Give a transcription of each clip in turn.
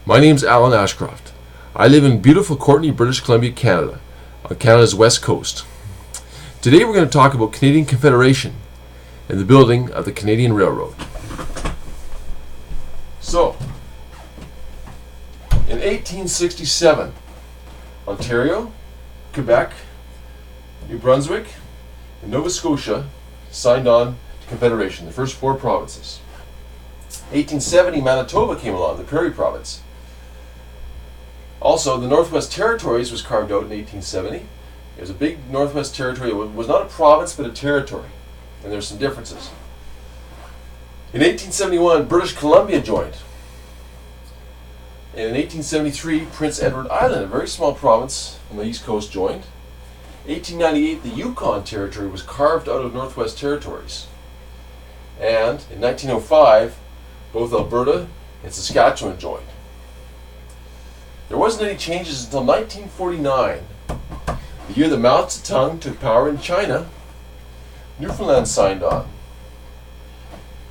My name's Alan Ashcroft. I live in beautiful Courtenay, British Columbia, Canada, on Canada's west coast. Today we're going to talk about Canadian Confederation and the building of the Canadian Railroad. So, in 1867, Ontario, Quebec, New Brunswick, and Nova Scotia signed on to Confederation, the first 4 provinces. 1870, Manitoba came along, the Prairie Province. Also, the Northwest Territories was carved out in 1870. It was a big Northwest Territory. It was not a province, but a territory. And there's some differences. In 1871, British Columbia joined. And in 1873, Prince Edward Island, a very small province on the East Coast, joined. 1898, the Yukon Territory was carved out of Northwest Territories. And in 1905, both Alberta and Saskatchewan joined. There wasn't any changes until 1949, the year that Mao Zedong took power in China. Newfoundland signed on.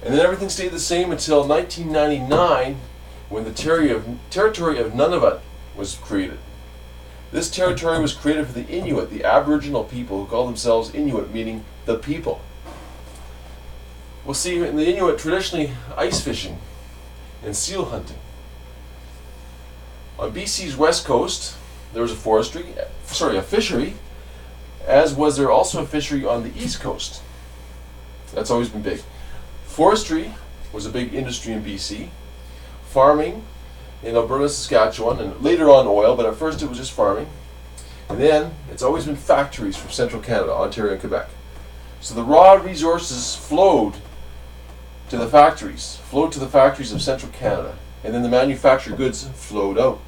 And then everything stayed the same until 1999, when the territory of Nunavut was created. This territory was created for the Inuit, the Aboriginal people who call themselves Inuit, meaning the people. We'll see in the Inuit traditionally ice fishing and seal hunting. On BC's west coast, there was a fishery, as was there also a fishery on the east coast. That's always been big. Forestry was a big industry in BC. Farming in Alberta, Saskatchewan, and later on oil, but at first it was just farming. And then it's always been factories from central Canada, Ontario and Quebec. So the raw resources flowed to the factories of central Canada, and then the manufactured goods flowed out.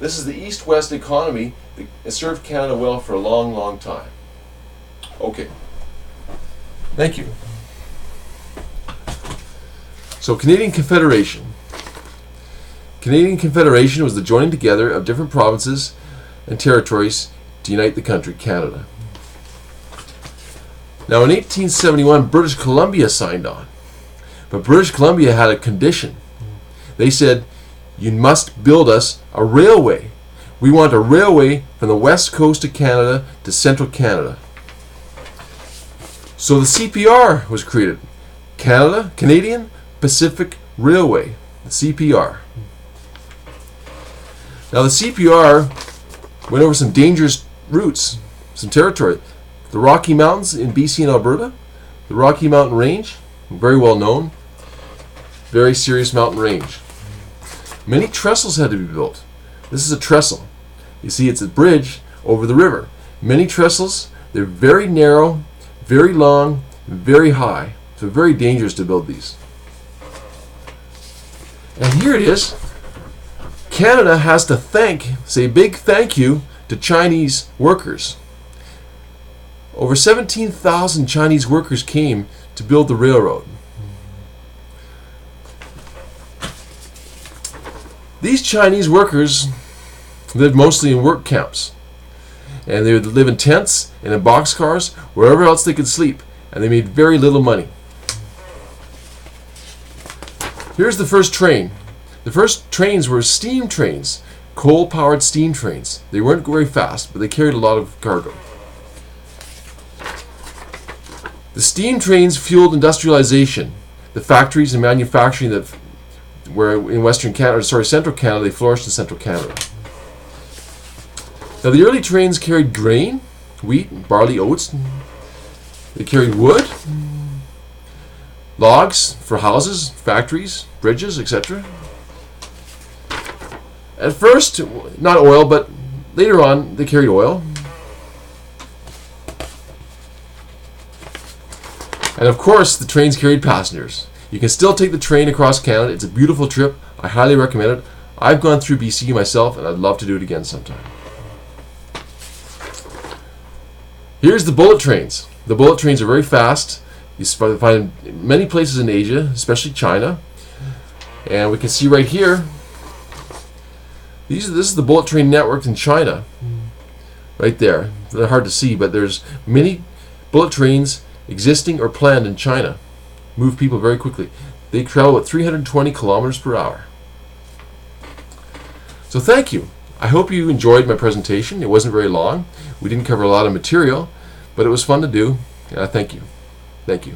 This is the east-west economy that has served Canada well for a long, long time. Okay. Thank you. So, Canadian Confederation. Canadian Confederation was the joining together of different provinces and territories to unite the country, Canada. Now, in 1871, British Columbia signed on. But British Columbia had a condition. They said, you must build us a railway. We want a railway from the west coast of Canada to central Canada. So the CPR was created. Canadian Pacific Railway, the CPR. Now the CPR went over some dangerous routes, some territory. The Rocky Mountains in BC and Alberta, the Rocky Mountain Range, very well known, very serious mountain range. Many trestles had to be built. This is a trestle. You see, it's a bridge over the river. Many trestles, they're very narrow, very long, very high. So very dangerous to build these. And here it is. Canada has to say big thank you to Chinese workers. Over 17,000 Chinese workers came to build the railroad. These Chinese workers lived mostly in work camps. And they would live in tents and in boxcars, wherever else they could sleep. And they made very little money. Here's the first train. The first trains were steam trains, coal-powered steam trains. They weren't very fast, but they carried a lot of cargo. The steam trains fueled industrialization. The factories and manufacturing that were in central Canada, they flourished in central Canada. Now the early trains carried grain, wheat, barley, oats. They carried wood, logs for houses, factories, bridges, etc. At first, not oil, but later on, they carried oil. And of course, the trains carried passengers. You can still take the train across Canada. It's a beautiful trip. I highly recommend it. I've gone through BC myself, and I'd love to do it again sometime. Here's the bullet trains. The bullet trains are very fast. You find them in many places in Asia, especially China. And we can see right here, this is the bullet train network in China. Right there. They're hard to see, but there's many bullet trains existing or planned in China. Move people very quickly. They travel at 320 kilometers per hour. So thank you. I hope you enjoyed my presentation. It wasn't very long. We didn't cover a lot of material, but it was fun to do. Thank you. Thank you.